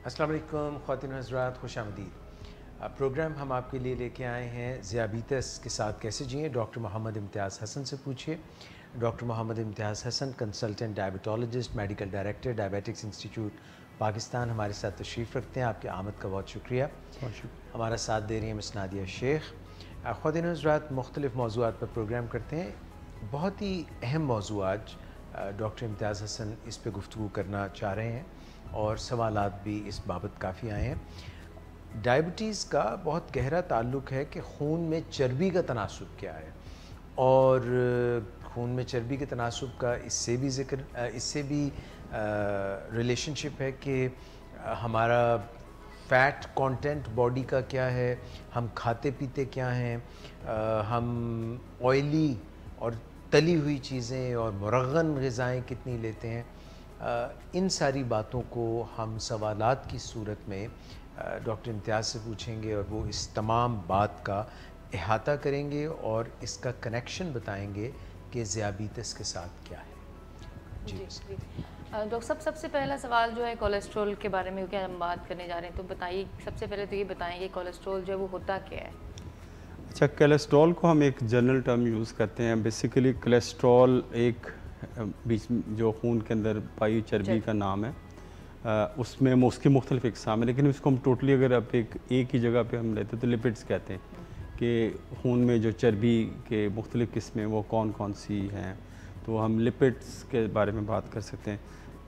अस्सलाम वालेकुम ख़वातीन हज़रात, खुशामदीद। प्रोग्राम हम आपके लिए लेके आए हैं ज़ियाबीतस के साथ कैसे जिएँ, डॉक्टर मोहम्मद इम्तियाज़ हसन से पूछिए। Doctor Mohammad Imtiaz Hasan consultant diabetologist, medical director, diabetics institute Pakistan हमारे साथ तशरीफ़ रखते हैं। आपके आमद का बहुत शुक्रिया। हमारा साथ दे रही हैं मिस नादिया शेख। ख़वातीन हज़रात, मुख्तलिफ़ मौज़ूआत पर प्रोग्राम करते हैं। बहुत ही अहम मौज़ू आज डॉक्टर इम्तियाज़ हसन इस पे गुफ्तगू करना चाह रहे हैं और सवालात भी इस बाबत काफ़ी आए हैं। डायबिटीज़ का बहुत गहरा ताल्लुक़ है कि खून में चर्बी का तनासुब क्या है, और खून में चर्बी के तनासुब का इससे भी रिलेशनशिप है कि हमारा फ़ैट कंटेंट बॉडी का क्या है, हम खाते पीते क्या हैं, हम ऑयली और तली हुई चीज़ें और मुरग़्ग़न ग़िज़ाएँ कितनी लेते हैं। इन सारी बातों को हम सवालात की सूरत में डॉक्टर इम्तियाज़ से पूछेंगे और वो इस तमाम बात का इहाता करेंगे और इसका कनेक्शन बताएंगे कि ज़ियाबीतस के साथ क्या है। जी डॉक्टर साहब, सबसे पहला सवाल जो है कोलेस्ट्रॉल के बारे में, क्या हम बात करने जा रहे हैं, तो बताइए। सबसे पहले तो ये बताएं कि कोलेस्ट्रॉल जो है वो होता क्या है। अच्छा, कोलेस्ट्रॉल को हम एक जनरल टर्म यूज़ करते हैं। बेसिकली कोलेस्ट्रॉल एक बीच जो खून के अंदर पाई चर्बी का नाम है। उसमें उसकी मुख्तलिफ इक़साम है, लेकिन इसको हम टोटली अगर आप एक ही जगह पे हम लेते हैं तो लिपिड्स कहते हैं कि खून में जो चर्बी के मुख्तलिफ किस्में वो कौन कौन सी हैं, तो हम लिपिड्स के बारे में बात कर सकते हैं।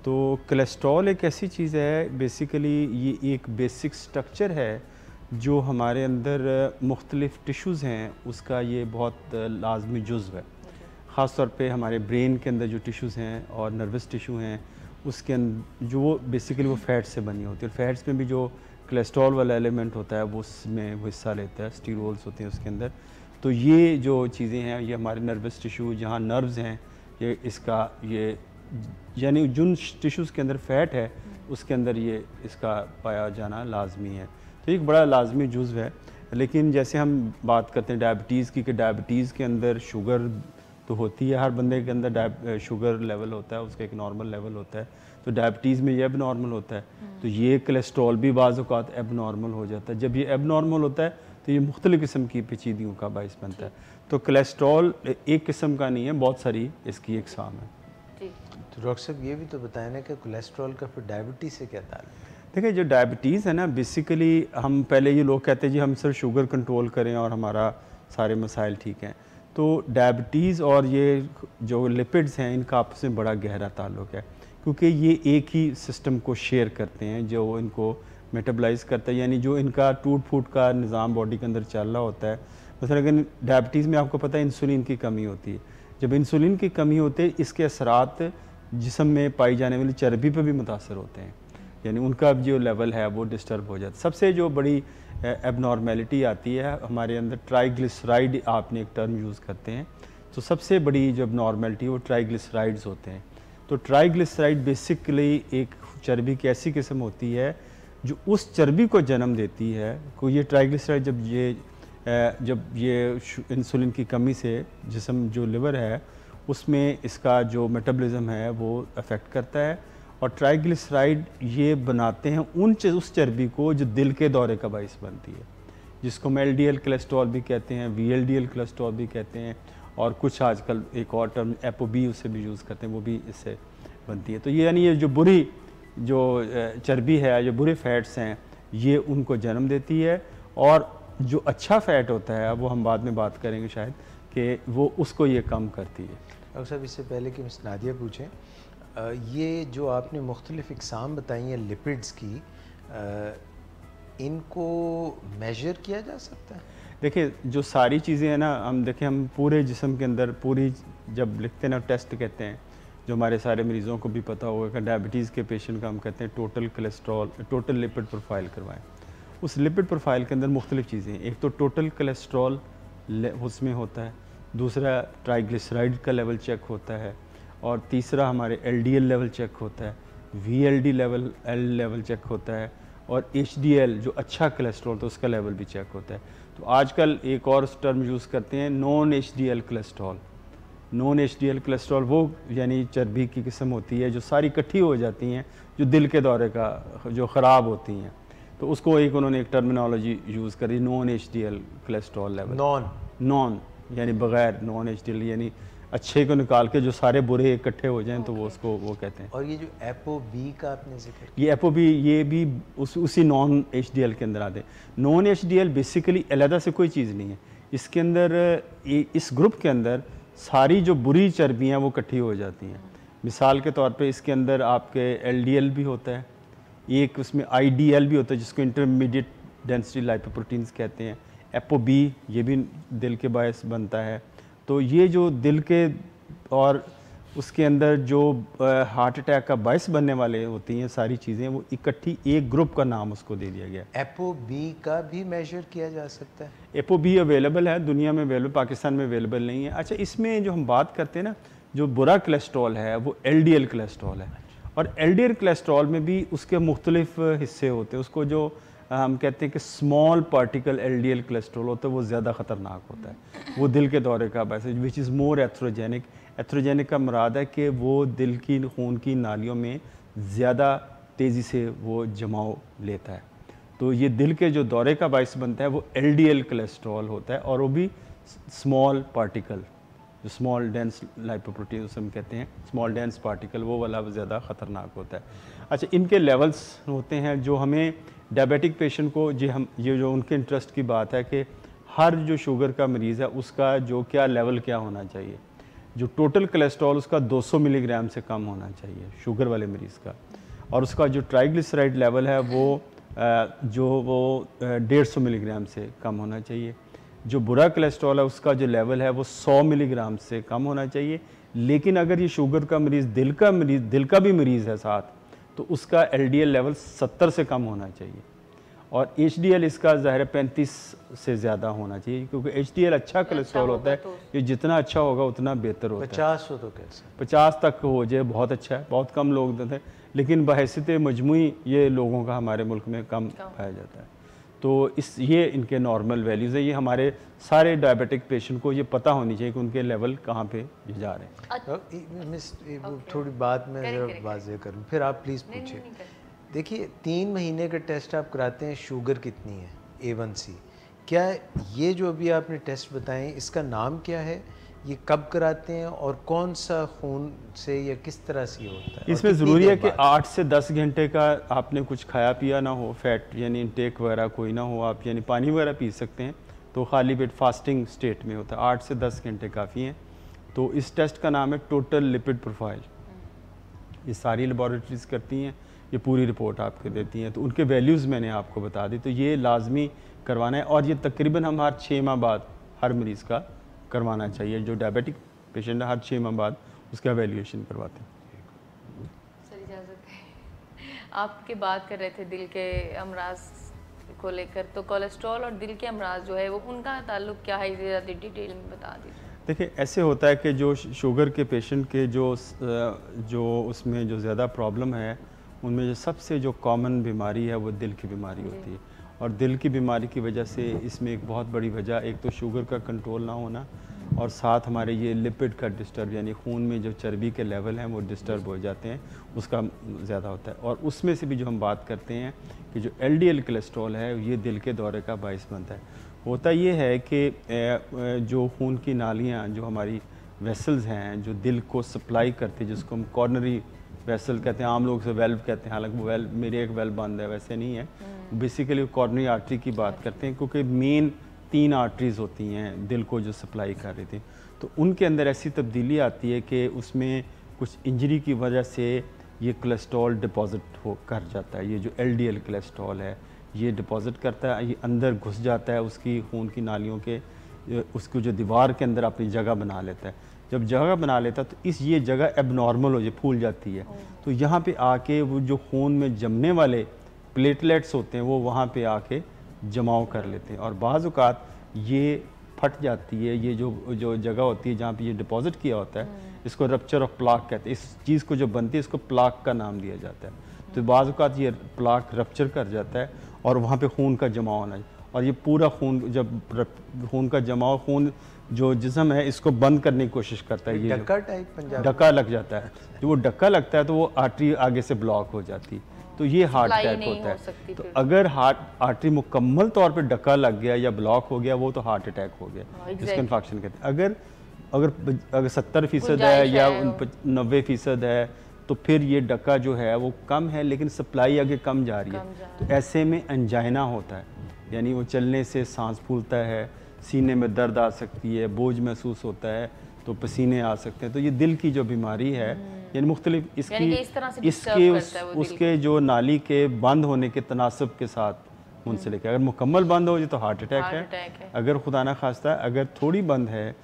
तो कोलेस्ट्रॉल एक ऐसी चीज़ है, बेसिकली ये एक बेसिक स्ट्रक्चर है जो हमारे अंदर मुख्तलिफ़ टिश्यूज़ हैं उसका ये बहुत लाजमी जुज़्व है। ख़ास तौर पे हमारे ब्रेन के अंदर जो टिश्यूज़ हैं और नर्वस टिश्यू हैं उसके अंदर जो वो बेसिकली वो फ़ैट से बनी होती है, और फैट्स में भी जो कोलेस्ट्रॉल वाला एलिमेंट होता है वो उसमें वो हिस्सा लेता है, स्टीरोल्स होते हैं उसके अंदर। तो ये जो चीज़ें हैं ये हमारे नर्वस टिश्यू, जहाँ नर्व्स हैं, ये इसका ये यानी जिन टिश्यूज़ के अंदर फ़ैट है उसके अंदर ये इसका पाया जाना लाजमी है। तो एक बड़ा लाजमी जुज़्व है। लेकिन जैसे हम बात करते हैं डायबिटीज़ की, कि डायबिटीज़ के अंदर शुगर तो होती है, हर बंदे के अंदर शुगर लेवल होता है, उसका एक नॉर्मल लेवल होता है। तो डायबिटीज़ में ये एब नॉर्मल होता है, तो ये कोलेस्ट्रॉल भी बाज़ औक़ात एब नॉर्मल हो जाता है। जब ये एब नॉर्मल होता है तो ये मुख्तलिफ़ किस्म की पेचीदगियों का बाइस बनता है। तो कोलेस्ट्रॉल एक किस्म का नहीं है, बहुत सारी इसकी इक़साम है। तो डॉक्टर साहब ये भी तो बताएं ना कि कोलेस्ट्रॉल का फिर डायबिटीज़ से क्या ताल्लुक़ है? देखिए, जो डायबिटीज़ है ना, बेसिकली हम पहले ये लोग कहते हैं जी हम सिर्फ शुगर कंट्रोल करें और हमारा सारे मसाइल ठीक हैं। तो डायबिटीज़ और ये जो लिपिड्स हैं इनका आपस में बड़ा गहरा ताल्लुक़ है, क्योंकि ये एक ही सिस्टम को शेयर करते हैं जो इनको मेटाबलाइज़ करता है, यानी जो इनका टूट फूट का निज़ाम बॉडी के अंदर चल रहा होता है। मतलब अगर डायबिटीज़ में आपको पता है इंसुलिन की कमी होती है, जब इंसुलिन की कमी होती है इसके असरात जिस्म में पाई जाने वाली चर्बी पर भी मुतासर होते हैं, यानी उनका जो लेवल है वो डिस्टर्ब हो जाता है। सबसे जो बड़ी एबनॉर्मेलिटी आती है हमारे अंदर, ट्राइग्लिसराइड आपने एक टर्म यूज़ करते हैं, तो सबसे बड़ी जो एबनॉर्मेलिटी वो ट्राइग्लिसराइड्स होते हैं। तो ट्राइग्लिसराइड बेसिकली एक चर्बी की ऐसी किस्म होती है जो उस चर्बी को जन्म देती है। को ये ट्राइग्लिसराइड जब ये इंसुलिन की कमी से जिस्म जो लिवर है उसमें इसका जो मेटाबॉलिज्म है वो अफेक्ट करता है, और ट्राइग्लिसराइड ये बनाते हैं उस चर्बी को जो दिल के दौरे का बाइस बनती है, जिसको हम एलडीएल कोलेस्ट्रॉल भी कहते हैं, वीएलडीएल कोलेस्ट्रॉल भी कहते हैं, और कुछ आजकल एक और टर्म एपोबी उसे भी यूज़ करते हैं, वो भी इससे बनती है। तो ये यानी ये जो बुरी जो चर्बी है, जो बुरे फैट्स हैं, ये उनको जन्म देती है, और जो अच्छा फ़ैट होता है वो हम बाद में बात करेंगे शायद कि वो उसको ये कम करती है। डॉक्टर साहब, इससे पहले कि मिस नादिया पूछें, ये जो आपने मुख्तलिफ़ इक़साम बताई हैं लिपिड्स की, इनको मेजर किया जा सकता है? देखिए, जो सारी चीज़ें हैं ना, हम पूरे जिस्म के अंदर पूरी जब लिखते हैं ना टेस्ट कहते हैं, जो हमारे सारे मरीज़ों को भी पता होगा कि डायबिटीज़ के पेशेंट का हम कहते हैं total cholesterol, total lipid profile करवाएं। उस लिपिड प्रोफाइल के अंदर मुख्तलिफ़ चीज़ें हैं। एक तो टोटल कोलेस्ट्रॉल उसमें होता है, दूसरा ट्राइग्लिसराइड का लेवल चेक होता है, और तीसरा हमारे एलडीएल लेवल चेक होता है, वीएलडी लेवल चेक होता है, और एचडीएल जो अच्छा कोलेस्ट्रॉल तो उसका लेवल भी चेक होता है। तो आजकल एक और टर्म यूज़ करते हैं non HDL cholesterol, non HDL cholesterol वो यानी चर्बी की किस्म होती है जो सारी इकट्ठी हो जाती हैं, जो दिल के दौरे का जो ख़राब होती हैं, तो उसको उन्होंने एक टर्मिनोलॉजी यूज़ करी, non HDL cholesterol level. Non यानी बग़ैर, नॉन HDL यानी अच्छे को निकाल के जो सारे बुरे इकट्ठे हो जाएं तो वो उसको वो कहते हैं। और ये जो ApoB का आपने जिक्र, ये ApoB ये भी उसी नॉन HDL के अंदर आते हैं। नॉन HDL बेसिकली अलहदा से कोई चीज़ नहीं है, इसके अंदर इस ग्रुप के अंदर सारी जो बुरी चर्बियाँ वो इकट्ठी हो जाती हैं। मिसाल के तौर पे इसके अंदर आपके LDL भी होता है, एक उसमें IDL भी होता है जिसको इंटरमीडिएट डेंसिटी लाइपोप्रोटीन्स कहते हैं। ApoB ये भी दिल के बायस बनता है। तो ये जो दिल के और उसके अंदर जो हार्ट अटैक का बायस बनने वाले होती हैं सारी चीज़ें, वो इकट्ठी एक ग्रुप का नाम उसको दे दिया गया। ApoB का भी मेजर किया जा सकता है? ApoB अवेलेबल है, दुनिया में अवेलेबल, पाकिस्तान में अवेलेबल नहीं है। अच्छा, इसमें जो हम बात करते हैं ना, जो बुरा कोलेस्ट्रॉल है वो LDL कोलेस्ट्रॉल है, और LDL कोलेस्ट्रॉल में भी उसके मुख्तलिफ हिस्से होते हैं। उसको जो हम कहते हैं कि स्मॉल पार्टिकल LDL कोलेस्ट्रॉल होता है वो ज़्यादा ख़तरनाक होता है, वो दिल के दौरे का बायस, विच इज़ मोर एथ्रोजेनिक। एथ्रोजेनिक का मुराद है कि वो दिल की खून की नालियों में ज़्यादा तेज़ी से वो जमाव लेता है। तो ये दिल के जो दौरे का बायस बनता है वो LDL कोलेस्ट्रॉल होता है, और वो भी स्मॉल पार्टिकल, जो स्मॉल डेंस लाइपोप्रोटीन उसे हम कहते हैं, स्मॉल डेंस पार्टिकल, वो वाला ज़्यादा ख़तरनाक होता है। अच्छा, इनके लेवल्स होते हैं जो हमें डायबिटिक पेशेंट को ये जो उनके इंटरेस्ट की बात है कि हर जो शुगर का मरीज़ है उसका जो क्या लेवल क्या होना चाहिए। जो टोटल कोलेस्ट्रॉल उसका 200 मिलीग्राम से कम होना चाहिए शुगर वाले मरीज़ का, और उसका जो ट्राइग्लिसराइड लेवल है वो 150 मिलीग्राम से कम होना चाहिए। जो बुरा कोलेस्ट्रॉल है उसका जो लेवल है वो 100 मिलीग्राम से कम होना चाहिए। लेकिन अगर ये शुगर का मरीज़ दिल का भी मरीज़ है साथ, तो उसका LDL लेवल 70 से कम होना चाहिए, और HDL इसका ज़ाहिर 35 से ज़्यादा होना चाहिए, क्योंकि HDL अच्छा कोलेस्ट्रॉल होता है, ये जितना अच्छा होगा उतना बेहतर होता है। 50 हो तो कैसे? 50 तक हो जाए बहुत अच्छा है, बहुत कम लोग देते हैं, लेकिन बहैसियत मजमूई ये लोगों का हमारे मुल्क में कम पाया जाता है। तो ये इनके नॉर्मल वैल्यूज़ है। ये हमारे सारे डायबिटिक पेशेंट को ये पता होनी चाहिए कि उनके लेवल कहाँ पे ये जा रहे हैं। मिस थोड़ी बात मैं ज़रा वाज़ेह करूँ, फिर आप प्लीज़ पूछिए। देखिए, 3 महीने का टेस्ट आप कराते हैं, शुगर कितनी है, A1C, क्या ये जो अभी आपने टेस्ट बताएं इसका नाम क्या है, ये कब कराते हैं, और कौन सा खून से या किस तरह से होता है? इसमें ज़रूरी है कि 8 से 10 घंटे का आपने कुछ खाया पिया ना हो, फैट यानी इनटेक वगैरह कोई ना हो, आप यानी पानी वगैरह पी सकते हैं, तो खाली पेट फास्टिंग स्टेट में होता है, 8 से 10 घंटे काफ़ी हैं। तो इस टेस्ट का नाम है टोटल लिपिड प्रोफाइल। ये सारी लेबॉरेटरीज़ करती हैं, ये पूरी रिपोर्ट आपको देती हैं, तो उनके वैल्यूज़ मैंने आपको बता दी, तो ये लाजमी करवाना है, और ये तकरीबन हम हर 6 माह बाद हर मरीज़ का करवाना चाहिए। जो डायबिटिक पेशेंट है हर 6 माह बाद उसका वैल्यूएशन करवाते हैं। सर इजाज़त है, आपकी बात कर रहे थे दिल के अमराज को लेकर, तो कोलेस्ट्रॉल और दिल के अमराज जो है वो उनका ताल्लुक क्या है, इसे ज़्यादा डिटेल में बता दीजिए। देखिए, ऐसे होता है कि जो शुगर के पेशेंट के जो उसमें जो ज़्यादा प्रॉब्लम है, उनमें जो सबसे जो कॉमन बीमारी है वो दिल की बीमारी होती है, और दिल की बीमारी की वजह से इसमें एक बहुत बड़ी वजह, एक तो शुगर का कंट्रोल ना होना, और साथ हमारे ये लिपिड का डिस्टर्ब, यानी खून में जो चर्बी के लेवल हैं वो डिस्टर्ब हो जाते हैं, उसका ज़्यादा होता है। और उसमें से भी जो हम बात करते हैं कि जो LDL कोलेस्ट्रॉल है ये दिल के दौरे का बायस बनता है। होता ये है कि जो खून की नालियाँ, जो हमारी वेसल्स हैं जो दिल को सप्लाई करती है, जिसको हम कॉर्नरी वेसल कहते हैं, आम लोग से वेल्व कहते हैं, हालांकि वो वेल्व मेरी एक वेल्व बंद है, वैसे नहीं है, बेसिकली कॉर्नरी आर्टरी की बात करते हैं, क्योंकि मेन 3 आर्टरीज होती हैं दिल को जो सप्लाई कर रही थी। तो उनके अंदर ऐसी तब्दीली आती है कि उसमें कुछ इंजरी की वजह से ये कोलेस्ट्रॉल डिपॉजिट कर जाता है। ये जो LDL कोलेस्ट्रॉल है ये डिपॉजिट करता है, ये अंदर घुस जाता है उसकी खून की नालियों के, उसको जो दीवार के अंदर अपनी जगह बना लेता है। जब जगह बना लेता है तो ये जगह एबनॉर्मल हो जाए, फूल जाती है, तो यहाँ पे आके वो जो खून में जमने वाले प्लेटलेट्स होते हैं वो वहाँ पे आके जमाव कर लेते हैं, और बाज़ औक़ात ये फट जाती है। ये जो जगह होती है जहाँ पे ये डिपॉजिट किया होता है, इसको रप्चर ऑफ प्लाक कहते हैं। इस चीज़ को जो बनती है इसको प्लाक का नाम दिया जाता है। तो बाज़ औक़ात ये प्लाक रप्चर कर जाता है और वहाँ पे खून का जमाव होना है, और ये पूरा खून, जब खून का जमाव, खून जो जिस्म है इसको बंद करने की कोशिश करता है। ये डक्का टाइप पंजाब डक्का लग जाता है, जो वो डक्का लगता है तो वो आर्टरी आगे से ब्लॉक हो जाती है, तो ये हार्ट अटैक होता है। तो अगर हार्ट आर्टरी मुकम्मल तौर पे डक्का लग गया या ब्लॉक हो गया वो तो हार्ट अटैक हो गया, जिसको इन्फेक्शन कहते हैं। अगर 70% है या 90% है तो फिर ये डक्का जो है वो कम है लेकिन सप्लाई आगे कम जा रही है, तो ऐसे में एंजाइना होता है, यानी वो चलने से सांस फूलता है, सीने में दर्द आ सकती है, बोझ महसूस होता है, तो पसीने आ सकते हैं। तो ये दिल की जो बीमारी है यानी मुख्तलिफ इसके उसके जो नाली के बंद होने के तनासब के साथ मुंसलिक है। अगर मुकम्मल बंद हो जाए तो हार्ट अटैक है, अगर खुदा ना खास्ता अगर थोड़ी बंद है,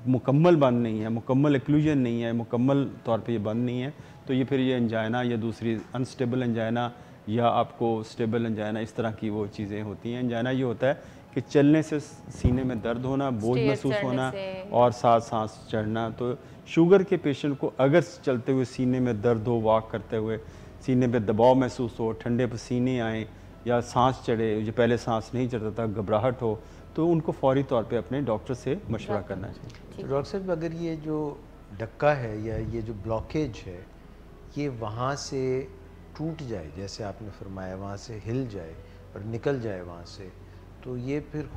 मुकम्मल बंद नहीं है, मुकम्मल एक्लूजन नहीं है, मुकम्मल तौर पे ये बंद नहीं है, तो ये फिर ये एंजाइना या दूसरी अनस्टेबल एंजाइना या आपको स्टेबल एंजाइना, इस तरह की वो चीज़ें होती हैं। एंजाइना ये होता है कि चलने से सीने में दर्द होना, बोझ महसूस होना और साथ सांस चढ़ना। तो शुगर के पेशेंट को अगर चलते हुए सीने में दर्द हो, वॉक करते हुए सीने में दबाव महसूस हो, ठंडे पसीने आएँ या सांस चढ़े, जो पहले सांस नहीं चढ़ता था, घबराहट हो, तो उनको फौरी तौर पे अपने डॉक्टर से मशवरा करना चाहिए। डॉक्टर साहब, अगर ये जो डक्का है या ये जो ब्लॉकेज है ये वहाँ से टूट जाए, जैसे आपने फरमाया वहाँ से हिल जाए और निकल जाए वहाँ से, तो ये फिर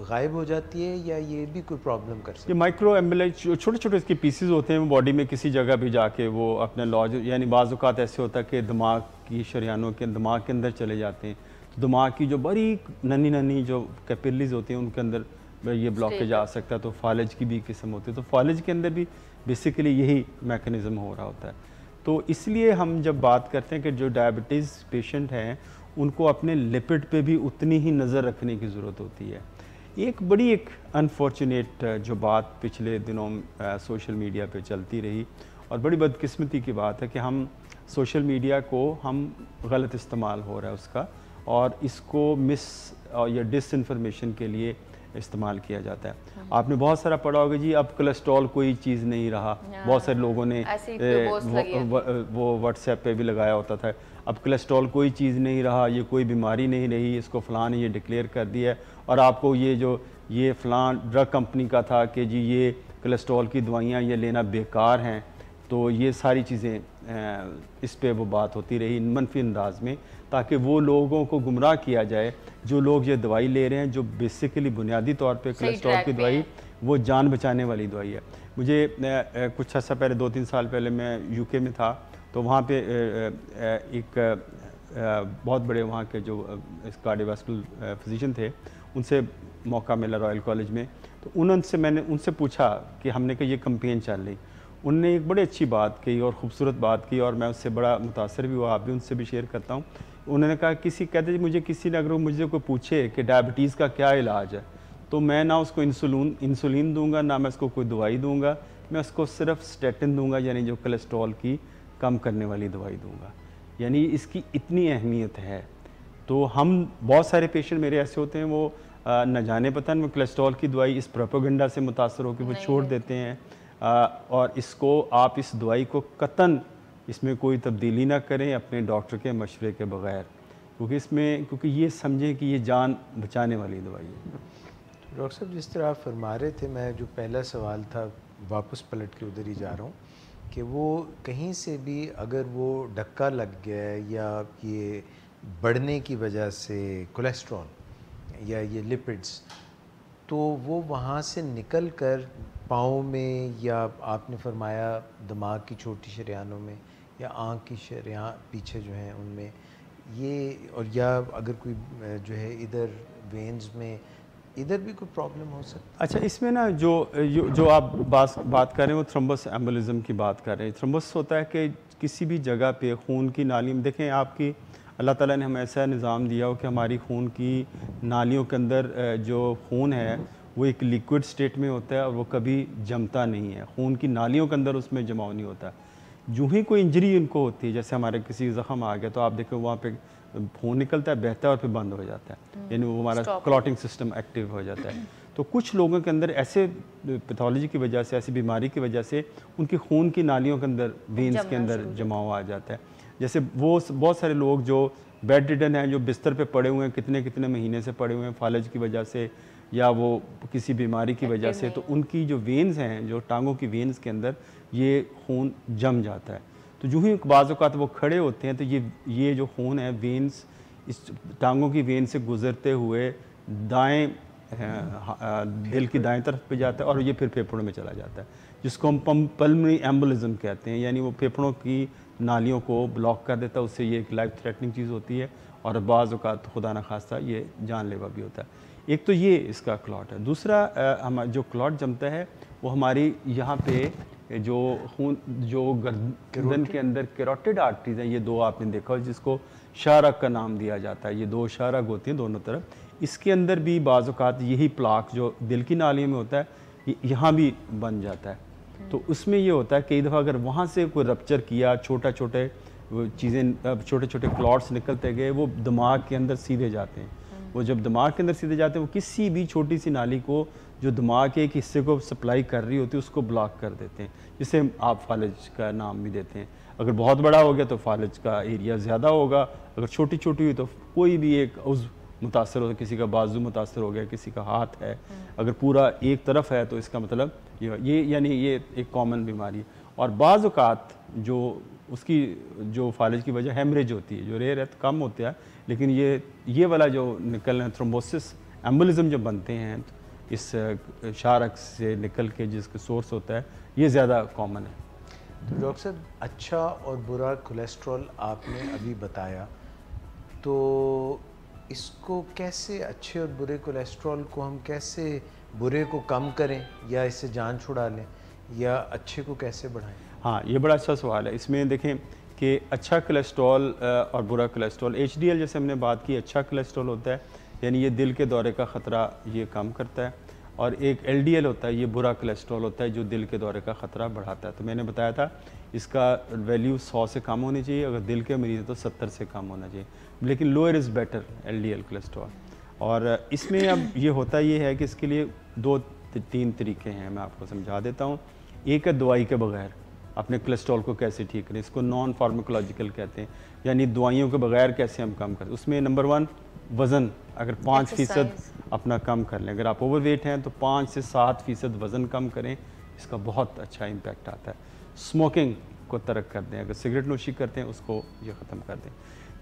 गायब हो जाती है या ये भी कोई प्रॉब्लम कर सकती है? ये माइक्रो एम्बुलेंस छोटे छोटे इसके पीसीज होते हैं बॉडी में, किसी जगह भी जाके वो अपने लॉज, यानी बाज़ औक़ात ऐसे होता है कि दिमाग की शरियानों के दिमाग के अंदर चले जाते हैं, तो दिमाग की जो बड़ी नन्ही नन्ही जो कैपिलरीज होती हैं उनके अंदर ये ब्लॉकेज आ सकता है। तो फालिज की भी किस्म होती है, तो फालिज के अंदर भी बेसिकली यही मैकेनिज़्म हो रहा होता है। तो इसलिए हम जब बात करते हैं कि जो डायबिटीज़ पेशेंट हैं उनको अपने लिपिड पे भी उतनी ही नज़र रखने की ज़रूरत होती है। एक अनफॉर्चुनेट जो बात पिछले दिनों सोशल मीडिया पे चलती रही और बड़ी बदकिस्मती की बात है कि हम सोशल मीडिया को हम गलत इस्तेमाल हो रहा है उसका, और इसको मिस या डिसइंफॉर्मेशन के लिए इस्तेमाल किया जाता है। आपने बहुत सारा पढ़ा होगा जी, अब कोलेस्ट्रॉल कोई चीज़ नहीं रहा, बहुत सारे लोगों ने वो व्हाट्सएप पे भी लगाया होता था, अब कोलेस्ट्रॉल कोई चीज़ नहीं रहा, ये कोई बीमारी नहीं रही, इसको फ़लाँ ने ये डिक्लेयर कर दिया है, और आपको ये फ़लाँ ड्रग कंपनी का था कि जी ये कोलेस्ट्रॉल की दवाइयाँ ये लेना बेकार हैं। तो ये सारी चीज़ें इस पे वो बात होती रही मनफी अंदाज में, ताकि वो लोगों को गुमराह किया जाए जो लोग ये दवाई ले रहे हैं, जो बेसिकली बुनियादी तौर पे कोलेस्ट्रॉल की दवाई वो जान बचाने वाली दवाई है। मुझे कुछ अर्सा पहले 2-3 साल पहले मैं यूके में था, तो वहाँ पे एक बहुत बड़े वहाँ के जो कार्डियोवास्कुलर फिजिशियन थे, उनसे मौका मिला रॉयल कॉलेज में, तो मैंने उनसे पूछा कि हमने कहा ये कैंपेन चल रही, उनने एक बड़ी अच्छी बात की और ख़ूबसूरत बात की और मैं उससे बड़ा मुतासर भी हुआ, आप भी उनसे भी शेयर करता हूँ। उन्होंने कहा कहते मुझे किसी ने अगर मुझे कोई पूछे कि डायबिटीज़ का क्या इलाज है, तो मैं ना उसको इंसुलिन दूंगा, ना मैं उसको कोई दवाई दूंगा, मैं उसको सिर्फ स्टेटिन दूंगा, यानी जो कोलेस्ट्रॉल की कम करने वाली दवाई दूंगा। यानी इसकी इतनी अहमियत है। तो हम बहुत सारे पेशेंट मेरे ऐसे होते हैं, वो न जाने पता नहीं कोलेस्ट्रॉल की दवाई इस प्रोपेगेंडा से मुतासर होकर वो छोड़ देते हैं, और इसको आप इस दवाई को कतन इसमें कोई तब्दीली ना करें अपने डॉक्टर के मशवरे के बगैर, क्योंकि ये समझें कि ये जान बचाने वाली दवाई है। डॉक्टर साहब, जिस तरह आप फरमा रहे थे, मैं जो पहला सवाल था वापस पलट के उधर ही जा रहा हूँ कि वो कहीं से भी अगर वो धक्का लग गया या ये बढ़ने की वजह से कोलेस्ट्रॉल या ये लिपिड्स, तो वो वहाँ से निकल कर पाँव में या आपने फरमाया दिमाग की छोटी शरियानों में या आँख की शरियाँ पीछे जो हैं उनमें ये, और या अगर कोई जो है इधर वेन्स में इधर भी कोई प्रॉब्लम हो सकती है? अच्छा, इसमें ना जो आप बात कर रहे हैं वो थ्रोम्बस एम्बोलिज्म की बात कर रहे हैं। थ्रोम्बस होता है कि किसी भी जगह पे खून की नाली में, देखें आपकी अल्लाह ताला ने हमें ऐसा निज़ाम दिया हो कि हमारी खून की नालियों के अंदर जो खून है वो एक लिक्विड स्टेट में होता है और वो कभी जमता नहीं है, खून की नालियों के अंदर उसमें जमाव नहीं होता। जो ही कोई इंजरी उनको होती है, जैसे हमारे किसी ज़ख़म आ गया तो आप देखें वहाँ पे खून निकलता है, बहता है और फिर बंद हो जाता है, यानी वो हमारा क्लॉटिंग सिस्टम एक्टिव हो जाता है। तो कुछ लोगों के अंदर ऐसे पैथोलॉजी की वजह से, ऐसी बीमारी की वजह से उनकी खून की नालियों के अंदर, वेन्स के अंदर जमाव आ जाता है। जैसे वो बहुत सारे लोग जो बेड रिडन हैं, जो बिस्तर पे पड़े हुए हैं, कितने कितने महीने से पड़े हुए हैं फालिज की वजह से, या वो किसी बीमारी की वजह से, तो उनकी जो वेन्स हैं, जो टांगों की वेन्स के अंदर ये खून जम जाता है। तो जो ही बाज़ औक़ात वो खड़े होते हैं तो ये जो खून है वेन्स इस टांगों की वेन से गुज़रते हुए दाएं दिल की दाएं तरफ पे जाता है और ये फिर फेफड़ों में चला जाता है, जिसको हम पल्मोनरी एम्बोलिज्म कहते हैं। यानी वो फेफड़ों की नालियों को ब्लॉक कर देता है। उससे ये एक लाइफ थ्रेटनिंग चीज़ होती है और बाज़ औक़ात खुदा न खास्ता ये जानलेवा भी होता है। एक तो ये इसका क्लॉट है। दूसरा हम जो क्लॉट जमता है वो हमारी यहाँ पे जो खून जो गर्दन के अंदर कैरोटिड आर्टरीज हैं, ये दो आपने देखा, जिसको शाहरग का नाम दिया जाता है। ये दो शाहरग होती हैं दोनों तरफ। इसके अंदर भी बाज़ औक़ात यही प्लाक जो दिल की नालियों में होता है यहाँ भी बन जाता है। तो उसमें ये होता है कई दफ़ा अगर वहाँ से कोई रप्चर किया, छोटे छोटे क्लॉट्स निकलते गए, वो दिमाग के अंदर सीधे जाते हैं। वो जब दिमाग के अंदर सीधे जाते हैं वो किसी भी छोटी सी नाली को जो दिमाग के एक हिस्से को सप्लाई कर रही होती है उसको ब्लॉक कर देते हैं, जिसे आप फालज का नाम भी देते हैं। अगर बहुत बड़ा हो गया तो फालज का एरिया ज़्यादा होगा, अगर छोटी छोटी हुई तो कोई भी एक उज़्व मुतासर हो, किसी का बाजू मुतासर हो गया, किसी का हाथ है, अगर पूरा एक तरफ है तो इसका मतलब ये यानी ये एक कॉमन बीमारी है। और बाज़ औक़ात जो उसकी जो फालज की वजह हेमरेज होती है, जो रेयर है तो कम होता है, लेकिन ये वाला जो निकलना थ्रोम्बोसिस एम्बोलिज्म जो बनते हैं इस शाहरग से निकल के जिसका सोर्स होता है, ये ज़्यादा कॉमन है। तो डॉक्टर साहब, अच्छा और बुरा कोलेस्ट्रॉल आपने अभी बताया, तो इसको कैसे, अच्छे और बुरे कोलेस्ट्रॉल को हम कैसे बुरे को कम करें या इससे जान छुड़ा लें, या अच्छे को कैसे बढ़ाएं? हाँ, ये बड़ा अच्छा सवाल है। इसमें देखें कि अच्छा कोलेस्ट्रॉल और बुरा कोलेस्ट्रॉल, HDL जैसे हमने बात की, अच्छा कोलेस्ट्रॉल होता है यानी ये दिल के दौरे का ख़तरा ये कम करता है, और एक LDL होता है, ये बुरा कोलेस्ट्रॉल होता है जो दिल के दौरे का ख़तरा बढ़ाता है। तो मैंने बताया था इसका वैल्यू 100 से कम होनी चाहिए, अगर दिल के मरीज़ है तो 70 से कम होना चाहिए, लेकिन lower is better LDL cholesterol. और इसमें अब ये होता ये है कि इसके लिए 2-3 तरीके हैं, मैं आपको समझा देता हूँ। एक है दवाई के बगैर अपने कोलेस्ट्रॉल को कैसे ठीक करें, इसको नॉन फार्माकोलॉजिकल कहते हैं, यानी दवाइयों के बगैर कैसे हम कम करें। उसमें नंबर 1 वज़न, अगर 5% अपना कम कर लें, अगर आप ओवरवेट हैं तो 5 से 7% वज़न कम करें, इसका बहुत अच्छा इम्पैक्ट आता है। स्मोकिंग को तर्क कर दें, अगर सिगरेट नोशी करते हैं उसको ये ख़त्म कर दें।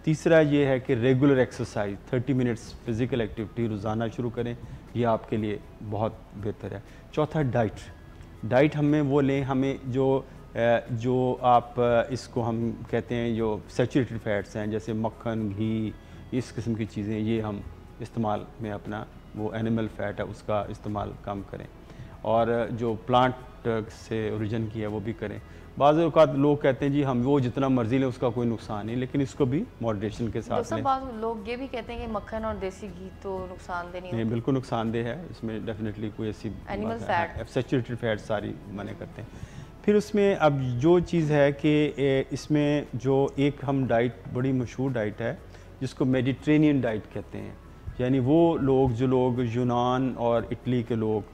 तीसरा ये है कि regular exercise 30 minutes physical activity रोज़ाना शुरू करें, ये आपके लिए बहुत बेहतर है। चौथा डाइट हमें वो लें, हमें जो आप इसको हम कहते हैं जो सैचुरेटेड फैट्स हैं, जैसे मक्खन, घी, इस किस्म की चीज़ें, ये हम इस्तेमाल में अपना वो एनिमल फ़ैट है उसका इस्तेमाल कम करें, और जो प्लांट से ओरिजिन की है वो भी करें। बाज़ औक़ात लोग कहते हैं जी हम वो जितना मर्जी लें उसका कोई नुकसान नहीं, लेकिन इसको भी मॉडरेशन के साथ लें। बाज़ लोग ये भी कहते हैं कि मक्खन और देसी घी तो नुकसानदेह नहीं, बिल्कुल नुकसानदेह है, इसमें डेफिनेटली कोई ऐसी एनिमल फैट, सैचुरेटेड फैट सारी मना करते हैं। फिर उसमें अब जो चीज़ है कि इसमें जो एक हम डाइट, बड़ी मशहूर डाइट है जिसको मेडिटेरेनियन डाइट कहते हैं, यानी वो लोग जो लोग यूनान और इटली के लोग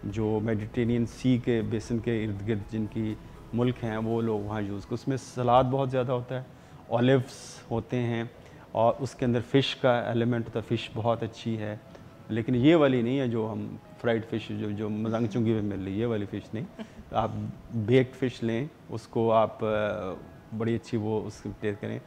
जो मेडिटेरेनियन सी के बेसिन के इर्द गिर्द जिनकी मुल्क हैं वो लोग वहाँ यूज़ करते हैं। उसमें सलाद बहुत ज़्यादा होता है, ऑलिव्स होते हैं, और उसके अंदर फ़िश का एलिमेंट होता है। फ़िश बहुत अच्छी है, लेकिन ये वाली नहीं है जो हम फ्राइड फ़िश जो मजांग चुंगी में मिल रही, ये वाली फ़िश नहीं। आप बेक्ड फ़िश लें, उसको आप बड़ी अच्छी वो उसको टेस्ट करें।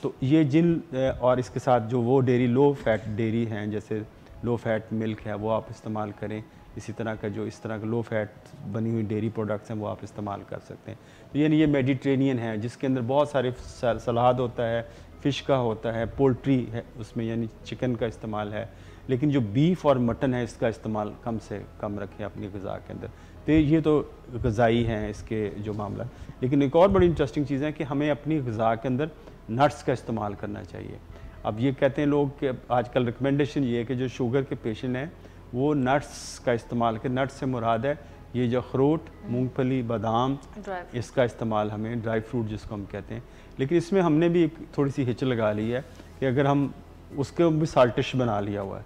तो ये और इसके साथ जो वो डेयरी, लो फैट डेयरी हैं, जैसे लो फैट मिल्क है, वो आप इस्तेमाल करें। इसी तरह का जो इस तरह का लो फैट बनी हुई डेयरी प्रोडक्ट्स हैं वो आप इस्तेमाल कर सकते हैं। तो यानी ये मेडिटेरेनियन है जिसके अंदर बहुत सारे सलाद होता है, फ़िश का होता है, पोल्ट्री है उसमें यानी चिकन का इस्तेमाल है, लेकिन जो बीफ और मटन है इसका इस्तेमाल कम से कम रखें अपनी ग़िज़ा के अंदर। तो ये तो ग़िज़ाई हैं इसके जो मामला। लेकिन एक और बड़ी इंटरेस्टिंग चीज़ है कि हमें अपनी ग़िज़ा के अंदर नट्स का इस्तेमाल करना चाहिए। अब ये कहते हैं लोग कि आजकल रिकमेंडेशन ये है कि जो शुगर के पेशेंट हैं वो नट्स का इस्तेमाल करें। नट्स से मुराद है ये जो अखरोट, मूंगफली, बादाम, इसका इस्तेमाल हमें, ड्राई फ्रूट जिसको हम कहते हैं। लेकिन इसमें हमने भी थोड़ी सी हिच लगा ली है कि अगर हम उसके भी साल्टिश बना लिया हुआ है,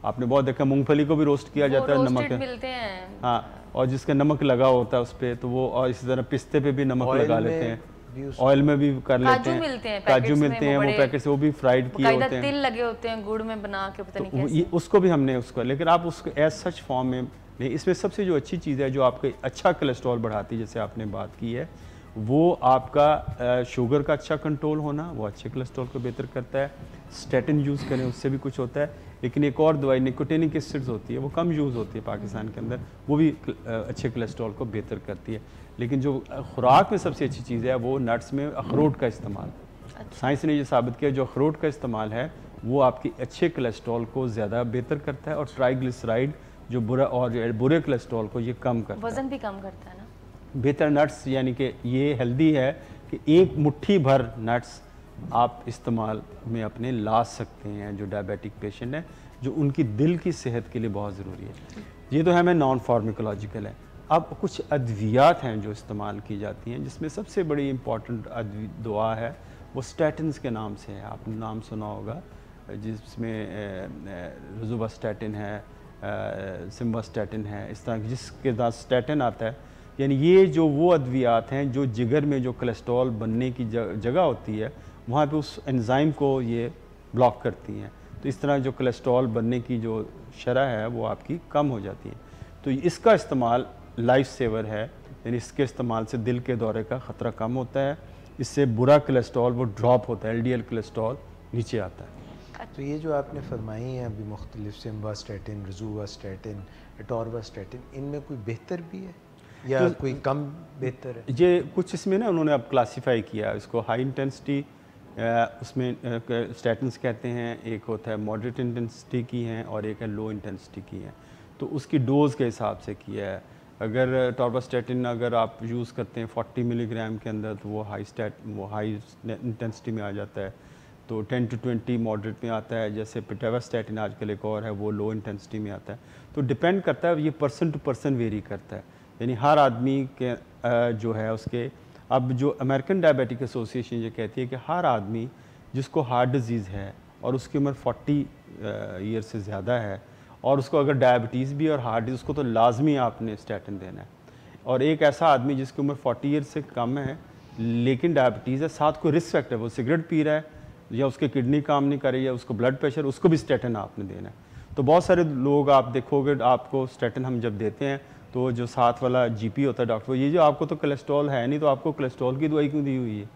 आपने बहुत देखा मूंगफली को भी रोस्ट किया जाता है, नमक मिलते हैं, हाँ, और जिसका नमक लगा होता है उस पर, तो वो, और इसी तरह पिस्ते पे भी नमक लगा लेते हैं। भी ऑयल में भी कर लेते हैं, मिलते हैं काजू मिलते हैं, वो पैकेट से वो भी फ्राइड किए होते हैं, तिल लगे होते हैं गुड़ में बना के, पता नहीं तो कैसे। उसको भी हमने उसको, लेकिन आप उसको एज सच फॉर्म में नहीं। इसमें सबसे जो अच्छी चीज़ है जो आपके अच्छा कोलेस्ट्रॉल बढ़ाती है, जैसे आपने बात की है, वो आपका शुगर का अच्छा कंट्रोल होना, वो अच्छे कोलेस्ट्रॉल को बेहतर करता है। स्टैटिन यूज़ करें उससे भी कुछ होता है, लेकिन एक और दवाई निकोटिनिक एसिड्स होती है, वो कम यूज़ होती है पाकिस्तान के अंदर, वो भी अच्छे कोलेस्ट्रॉल को बेहतर करती है। लेकिन जो खुराक में सबसे अच्छी चीज़ है वो नट्स में अखरोट का इस्तेमाल। साइंस ने ये साबित किया जो अखरोट का इस्तेमाल है वो आपकी अच्छे कोलेस्ट्रॉल को ज़्यादा बेहतर करता है, और ट्राइग्लिसराइड जो बुरे कोलेस्ट्रॉल को ये कम करता है, वज़न भी कम करता है ना। बेहतर नट्स, यानी कि ये हेल्दी है कि एक मुट्ठी भर नट्स आप इस्तेमाल में अपने ला सकते हैं, जो डायबिटिक पेशेंट है, जो उनकी दिल की सेहत के लिए बहुत ज़रूरी है। ये तो है मैं नॉन फार्माकोलॉजिकल है। अब कुछ अद्वियात हैं जो इस्तेमाल की जाती हैं, जिसमें सबसे बड़ी इम्पॉर्टेंट दवा है वो स्टैटिन्स के नाम से है, आपने नाम सुना होगा, जिसमें रोज़ुवास्टैटिन है, सिम्वास्टैटिन है, इस तरह जिसके साथ स्टैटिन आता है। यानी ये जो वो अद्वियात हैं जो जिगर में जो कोलेस्ट्रॉल बनने की जगह होती है वहाँ पे उस एंजाइम को ये ब्लॉक करती हैं, तो इस तरह जो कोलेस्ट्रॉल बनने की जो शरह है वो आपकी कम हो जाती है। तो इसका इस्तेमाल लाइफ सेवर है, यानी इसके इस्तेमाल से दिल के दौरे का ख़तरा कम होता है, इससे बुरा कोलेस्ट्रॉल वो ड्रॉप होता है, एलडीएल कोलेस्ट्रॉल नीचे आता है। तो ये जो आपने फरमाई हैं अभी मुख्तलिफ सिम्वास्टैटिन, रोज़ुवास्टैटिन, एटोरवास्टैटिन, इनमें कोई बेहतर भी है या कोई कम बेहतर है? ये कुछ इसमें ना उन्होंने अब क्लासीफाई किया, इसको हाई इंटेंसिटी उसमें स्टैटिन्स कहते हैं, एक होता है मॉडरेट इंटेंसिटी की हैं और एक है लो इंटेंसिटी की हैं, तो उसकी डोज़ के हिसाब से किया है। अगर टॉर्वास्टैटिन अगर आप यूज़ करते हैं 40 मिलीग्राम के अंदर तो वो हाई इंटेंसिटी में आ जाता है, तो 10 to 20 मॉडरेट में आता है। जैसे पिटावास्टैटिन आजकल एक और है वो लो इंटेंसिटी में आता है। तो डिपेंड करता है, ये पर्सन टू पर्सन वेरी करता है, यानी हर आदमी के जो है उसके। अब जो अमेरिकन डायबिटिक एसोसिएशन ये कहती है कि हर आदमी जिसको हार्ट डिजीज़ है और उसकी उम्र 40 ईयर से ज़्यादा है और उसको अगर डायबिटीज़ भी और हार्ट डिजीज़, उसको तो लाजमी आपने स्टैटिन देना है। और एक ऐसा आदमी जिसकी उम्र 40 ईयर से कम है लेकिन डायबिटीज़ है, साथ कोई रिस्क फैक्टर, वो सिगरेट पी रहा है या उसके किडनी काम नहीं कर रही है, उसको ब्लड प्रेशर, उसको भी स्टैटिन आपने देना है। तो बहुत सारे लोग आप देखोगे, आपको स्टैटिन हम जब देते हैं तो जो साथ वाला जीपी होता है डॉक्टर, ये जो आपको तो कोलेस्ट्रॉल है नहीं तो आपको कोलेस्ट्रॉल की दवाई क्यों दी हुई है?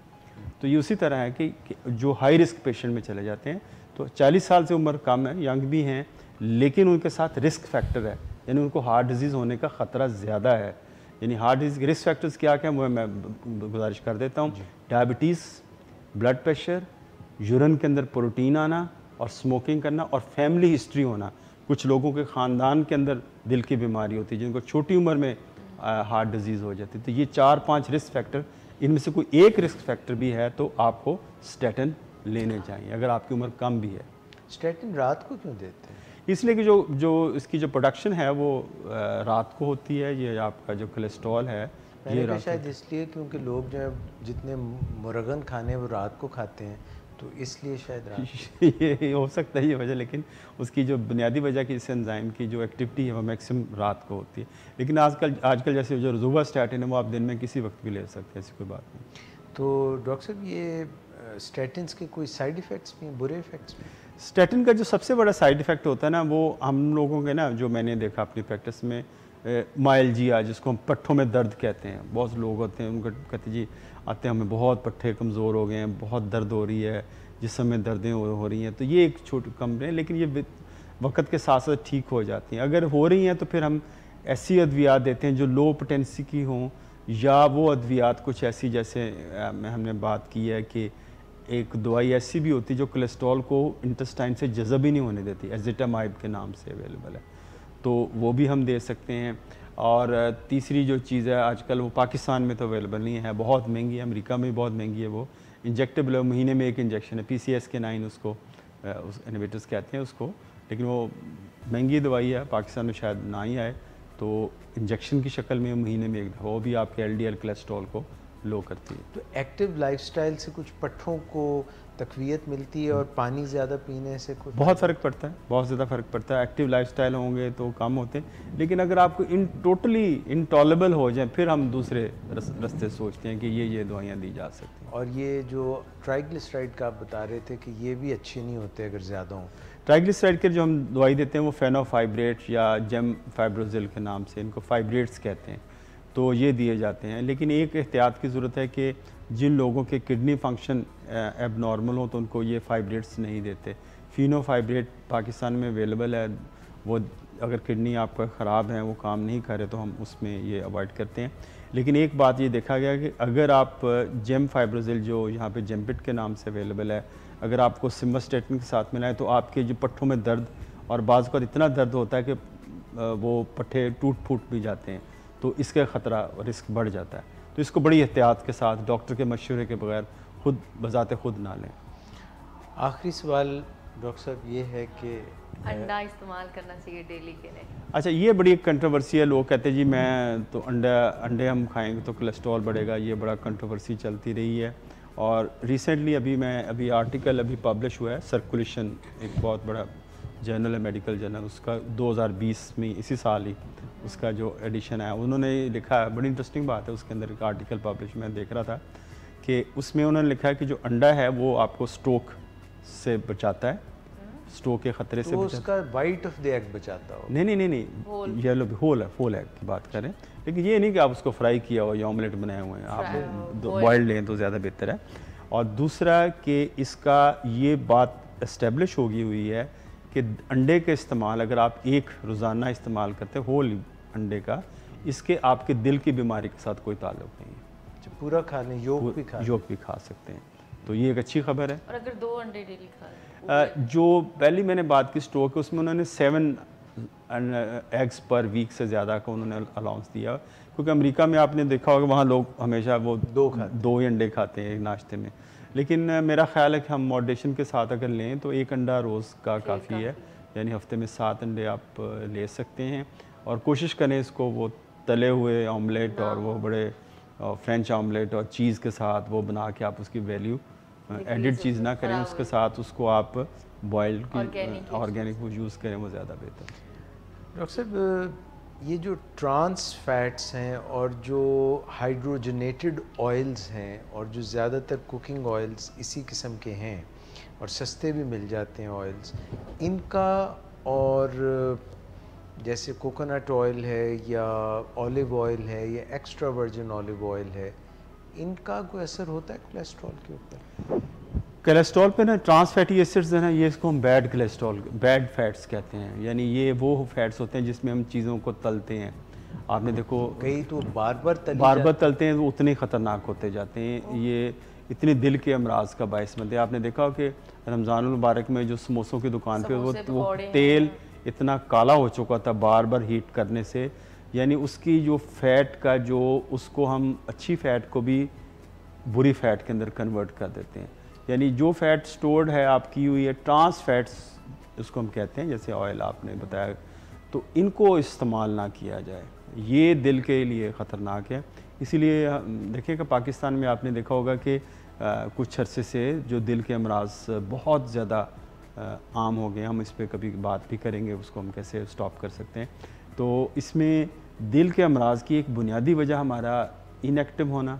तो ये उसी तरह है कि जो हाई रिस्क पेशेंट में चले जाते हैं, तो 40 साल से उम्र कम है, यंग भी हैं, लेकिन उनके साथ रिस्क फैक्टर है, यानी उनको हार्ट डिजीज़ होने का ख़तरा ज़्यादा है। यानी हार्ट डिजीज़ के रिस्क फैक्टर्स क्या क्या वो मैं गुजारिश कर देता हूँ। डायबिटीज़, ब्लड प्रेशर, यूरिन के अंदर प्रोटीन आना और स्मोकिंग करना और फैमिली हिस्ट्री होना। कुछ लोगों के ख़ानदान के अंदर दिल की बीमारी होती है जिनको छोटी उम्र में हार्ट डिजीज़ हो जाती है। तो ये 4-5 रिस्क फैक्टर, इनमें से कोई एक रिस्क फैक्टर भी है तो आपको स्टैटिन लेने चाहिए अगर आपकी उम्र कम भी है। स्टैटिन रात को क्यों देते हैं? इसलिए कि जो इसकी जो प्रोडक्शन है वो रात को होती है। ये आपका जो कोलेस्ट्रॉल है ये रात शायद इसलिए क्योंकि लोग जो है जितने मुर्गन खाने वो रात को खाते हैं, तो इसलिए शायद रात ये हो सकता है ये वजह, लेकिन उसकी जो बुनियादी वजह की इस एंजाइम की जो एक्टिविटी है वो मैक्सिमम रात को होती है। लेकिन आजकल जैसे जो रोज़ुवास्टैटिन है वो आप दिन में किसी वक्त भी ले सकते हैं, ऐसी कोई बात नहीं। तो डॉक्टर साहब ये स्टैटिन्स के कोई साइड इफ़ेक्ट्स भी हैं, बुरे इफ़ेक्ट्स भी? स्टैटिन का जो सबसे बड़ा साइड इफ़ेक्ट होता है ना, वो हम लोगों के ना, जो मैंने देखा अपनी प्रैक्टिस में, माइल्जिया जिसको हम पट्ठों में दर्द कहते हैं। बहुत लोग होते हैं उनको कहते जी आते हैं हमें बहुत पट्ठे कमज़ोर हो गए हैं, बहुत दर्द हो रही है, जिसम में दर्दें हो रही हैं। तो ये एक छोटी कम है, लेकिन ये वक्त के साथ साथ ठीक हो जाती हैं। अगर हो रही हैं तो फिर हम ऐसी अद्वियात देते हैं जो लो पोटेंसी की हों, या वो अद्वियात कुछ ऐसी, जैसे हमने बात की है कि एक दवाई ऐसी भी होती है जो कोलेस्ट्रॉल को इंटेस्टाइन से जज़ब ही नहीं होने देती, एज़िटामाइब के नाम से अवेलेबल है, तो वो भी हम दे सकते हैं। और तीसरी जो चीज़ है आजकल वो पाकिस्तान में तो अवेलेबल नहीं है, बहुत महंगी है, अमेरिका में बहुत महंगी है, वो इंजेक्टेबल है, महीने में एक इंजेक्शन है, PCSK9 उसको उस इनहिबिटर्स कहते हैं उसको, लेकिन वो महंगी दवाई है, पाकिस्तान में शायद ना ही आए, तो इंजेक्शन की शक्ल में महीने में एक दफ़ा, वो भी आपके LDL कोलेस्ट्रॉल को लो करती है। तो एक्टिव लाइफस्टाइल से कुछ पट्ठों को तकवीयत मिलती है और पानी ज़्यादा पीने से कुछ बहुत फ़र्क पड़ता है, बहुत ज़्यादा फ़र्क पड़ता है। एक्टिव लाइफस्टाइल होंगे तो कम होते हैं, लेकिन अगर आपको टोटली इनटॉलेबल हो जाए फिर हम दूसरे रास्ते सोचते हैं कि ये दवाइयाँ दी जा सकती हैं। और ये जो ट्राइग्लिसराइड का आप बता रहे थे कि ये भी अच्छे नहीं होते अगर ज़्यादा हों। ट्राइग्लिसराइड के जो हम दवाई देते हैं वो फेनोफाइब्रेट या जेम फाइब्रोजिल के नाम से, इनको फाइब्रेट्स कहते हैं, तो ये दिए जाते हैं। लेकिन एक एहतियात की ज़रूरत है कि जिन लोगों के किडनी फंक्शन एबनॉर्मल हो तो उनको ये फाइब्रेट्स नहीं देते। फिनोफाइब्रेट पाकिस्तान में अवेलेबल है, वो अगर किडनी आपका ख़राब है, वो काम नहीं करे तो हम उसमें ये अवॉइड करते हैं। लेकिन एक बात ये देखा गया कि अगर आप जेम फाइब्रोजिल जो यहाँ पे जेमपिट के नाम से अवेलेबल है, अगर आपको सिम्वास्टेटिन के साथ मिलाएं तो आपके जो पट्ठों में दर्द और बाज़ का इतना दर्द होता है कि वो पट्ठे टूट फूट भी जाते हैं, तो इसका ख़तरा रिस्क बढ़ जाता है। तो इसको बड़ी एहतियात के साथ डॉक्टर के मशवरे के बगैर खुद बजाते खुद ना लें। आखिरी सवाल डॉक्टर साहब ये है कि अंडा इस्तेमाल करना चाहिए डेली के लिए? अच्छा, ये बड़ी कंट्रोवर्सी है। लोग कहते हैं जी मैं तो अंडे हम खाएंगे तो कोलेस्ट्रॉल बढ़ेगा, ये बड़ा कंट्रोवर्सी चलती रही है। और रिसेंटली अभी आर्टिकल पब्लिश हुआ है, सर्कुलेशन एक बहुत बड़ा जर्नल है, मेडिकल जर्नल, उसका 2020 में इसी साल ही उसका जो एडिशन है उन्होंने लिखा है, बड़ी इंटरेस्टिंग बात है, उसके अंदर एक आर्टिकल पब्लिश मैं देख रहा था कि उसमें उन्होंने लिखा है कि जो अंडा है वो आपको स्ट्रोक से बचाता है, स्ट्रोक के ख़तरे से तो बचाता उसका वाइट ऑफ द एग बचाता हो? नहीं, येलो होल एग की बात करें। लेकिन ये नहीं कि आप उसको फ्राई किया हो या ऑमलेट बनाए हुए हैं, आप बॉइल्ड लें तो ज़्यादा बेहतर है। और दूसरा कि इसका ये बात इस्टेब्लिश होगी हुई है कि अंडे के इस्तेमाल अगर आप एक रोज़ाना इस्तेमाल करते हैं होल अंडे का, इसके आपके दिल की बीमारी के साथ कोई ताल्लुक नहीं है। पूरा खा लें, योग भी खा सकते हैं, तो ये एक अच्छी खबर है। और अगर 2 अंडे डेली खा लें? जो पहली मैंने बात की स्ट्रोक, उसमें उन्होंने 7 एग्स पर वीक से ज़्यादा का उन्होंने अलाउंस दिया, क्योंकि अमेरिका में आपने देखा होगा वहाँ लोग हमेशा वो 2 ही अंडे खाते हैं नाश्ते में। लेकिन मेरा ख्याल है कि हम मॉडरेशन के साथ अगर लें तो 1 अंडा रोज़ का काफ़ी है, यानी हफ्ते में 7 अंडे आप ले सकते हैं। और कोशिश करें इसको वो तले हुए ऑमलेट और वो बड़े फ्रेंच ऑमलेट और चीज़ के साथ वो बना के आप उसकी वैल्यू एडिड चीज़ ना करें, उसके साथ उसको आप बॉइल्ड की ऑर्गेनिक वो यूज़ करें, वो ज़्यादा बेहतर है। डॉक्टर साहब, ये जो ट्रांस फैट्स हैं और जो हाइड्रोजनेटेड ऑयल्स हैं और जो ज़्यादातर कुकिंग ऑयल्स इसी किस्म के हैं और सस्ते भी मिल जाते हैं ऑयल्स, इनका और जैसे कोकोनट ऑयल है या ऑलिव ऑयल है या एक्स्ट्रा वर्जिन ऑलिव ऑयल है, इनका कोई असर होता है कोलेस्ट्रॉल के ऊपर? कोलेस्ट्रॉल पे ना ट्रांस फैटी एसिड्स है ना, ये इसको हम बैड कोलेस्ट्रॉल, बैड फैट्स कहते हैं। यानी ये वो फैट्स होते हैं जिसमें हम चीज़ों को तलते हैं। आपने देखो कई तो बार बार तलते हैं तो उतने ख़तरनाक होते जाते हैं, ये इतने दिल के अमराज का बायस बनते हैं। आपने देखा हो कि रमज़ान मुबारक में जो समोसों की दुकान पे वो तेल इतना काला हो चुका था बार बार हीट करने से, यानी उसकी जो फ़ैट का जो उसको हम अच्छी फ़ैट को भी बुरी फ़ैट के अंदर कन्वर्ट कर देते हैं। यानी जो फ़ैट स्टोर्ड है आपकी हुई है, ट्रांस फैट्स उसको हम कहते हैं, जैसे ऑयल आपने बताया, तो इनको इस्तेमाल ना किया जाए, ये दिल के लिए ख़तरनाक है। इसीलिए देखिए कि पाकिस्तान में आपने देखा होगा कि कुछ अरसे से जो दिल के अमराज बहुत ज़्यादा आम हो गए, हम इस पर कभी बात भी करेंगे, उसको हम कैसे स्टॉप कर सकते हैं। तो इसमें दिल के अमराज की एक बुनियादी वजह हमारा इनएक्टिव होना,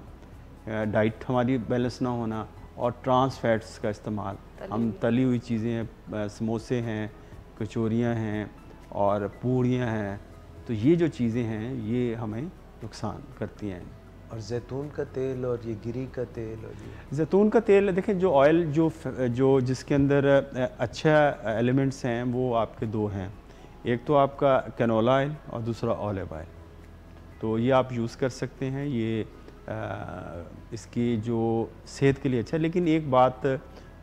डाइट हमारी बैलेंस ना होना और ट्रांस फैट्स का इस्तेमाल। हम तली हुई चीज़ें हैं, समोसे हैं, कचौरियाँ हैं और पूड़ियाँ हैं, तो ये जो चीज़ें हैं ये हमें नुकसान करती हैं। और जैतून का तेल और ये गिरी का तेल, और ये जैतून का तेल, देखें जो ऑयल जो जिसके अंदर अच्छा एलिमेंट्स हैं वो आपके 2 हैं, एक तो आपका कैनोला ऑयल और दूसरा ऑलिव ऑयल। तो ये आप यूज़ कर सकते हैं, ये इसकी जो सेहत के लिए अच्छा है। लेकिन एक बात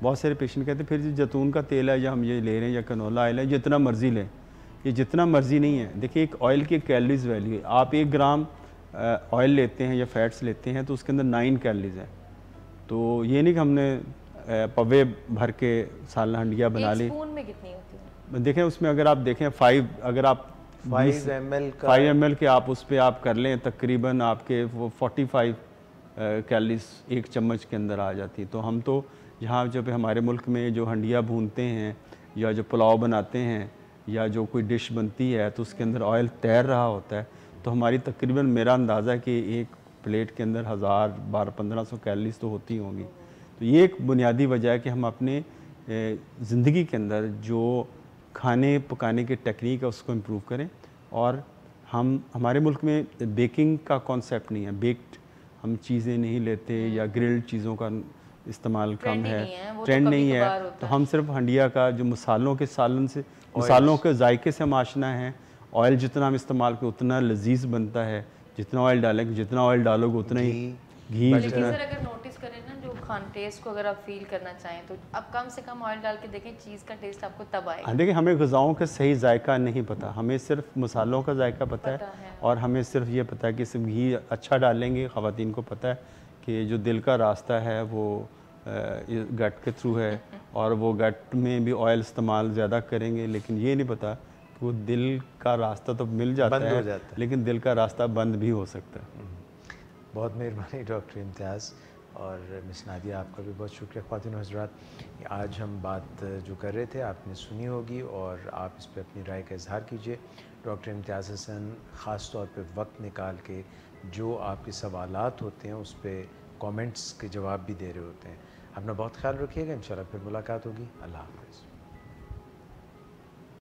बहुत सारे पेशेंट कहते हैं फिर जो जैतून का तेल है या हम ये ले रहे हैं या कैनोला ऑयल है, जितना मर्ज़ी लें, ये जितना मर्ज़ी नहीं है। देखिए एक ऑयल की कैलोरीज वैल्यू है, आप 1 ग्राम ऑयल लेते हैं या फैट्स लेते हैं तो उसके अंदर 9 कैलोरीज हैं। तो ये नहीं कि हमने पवे भर के सालन हंडिया बना ली। स्पून में कितनी होती है? देखें उसमें अगर आप देखें 5 ml के आप उस पर आप कर लें, तकरीबन आपके वो 45 कैलोरीज एक चम्मच के अंदर आ जाती। तो हम तो यहाँ जब हमारे मुल्क में जो हंडिया भूनते हैं या जो पुलाव बनाते हैं या जो कोई डिश बनती है तो उसके अंदर ऑयल तैर रहा होता है, तो हमारी तकरीबन मेरा अंदाज़ा है कि एक प्लेट के अंदर 1000-1200-1500 कैलोरीज तो होती होंगी। तो ये एक बुनियादी वजह है कि हम अपने ज़िंदगी के अंदर जो खाने पकाने के टेक्निक है उसको इम्प्रूव करें। और हमारे मुल्क में बेकिंग का कॉन्सेप्ट नहीं है, बेक्ड हम चीज़ें नहीं लेते या ग्रिल्ड चीज़ों का इस्तेमाल कम है, ट्रेंड नहीं है। तो हम सिर्फ हंडिया का जो मसालों के सालन से मसालों के जायके से हम आशना है। ऑयल जितना हम इस्तेमाल करें उतना लजीज बनता है, जितना ऑयल डालेंगे, जितना ऑयल डालोगे उतना ही घी जितना। सर अगर नोटिस करें ना जो खान टेस्ट को अगर आप फील करना चाहें तो अब कम से कम ऑयल डाल के देखें, चीज़ का टेस्ट आपको तब आएगा। देखिए हमें ग़िज़ाओं का सही जायका नहीं पता, हमें सिर्फ मसालों का जायका पता है। और हमें सिर्फ ये पता है कि सिर्फ घी अच्छा डालेंगे। ख़वातीन को पता है कि जो दिल का रास्ता है वो गट के थ्रू है और वो गट में भी ऑयल इस्तेमाल ज़्यादा करेंगे, लेकिन ये नहीं पता कि वो दिल का रास्ता तो मिल जाता है लेकिन दिल का रास्ता बंद भी हो सकता है। बहुत मेहरबानी डॉक्टर इम्तियाज़ और मिस नादिया, आपका भी बहुत शुक्रिया। ख़वातीन और हज़रात, आज हम बात जो कर रहे थे आपने सुनी होगी और आप इस पर अपनी राय का इजहार कीजिए। डॉक्टर इम्तियाज़ हसन ख़ास तौर पे वक्त निकाल के जो आपके सवालात होते हैं उस पर कमेंट्स के जवाब भी दे रहे होते हैं। अपना बहुत ख्याल रखिएगा, इंशाल्लाह फिर मुलाकात होगी। अल्लाह हाफ़िज़।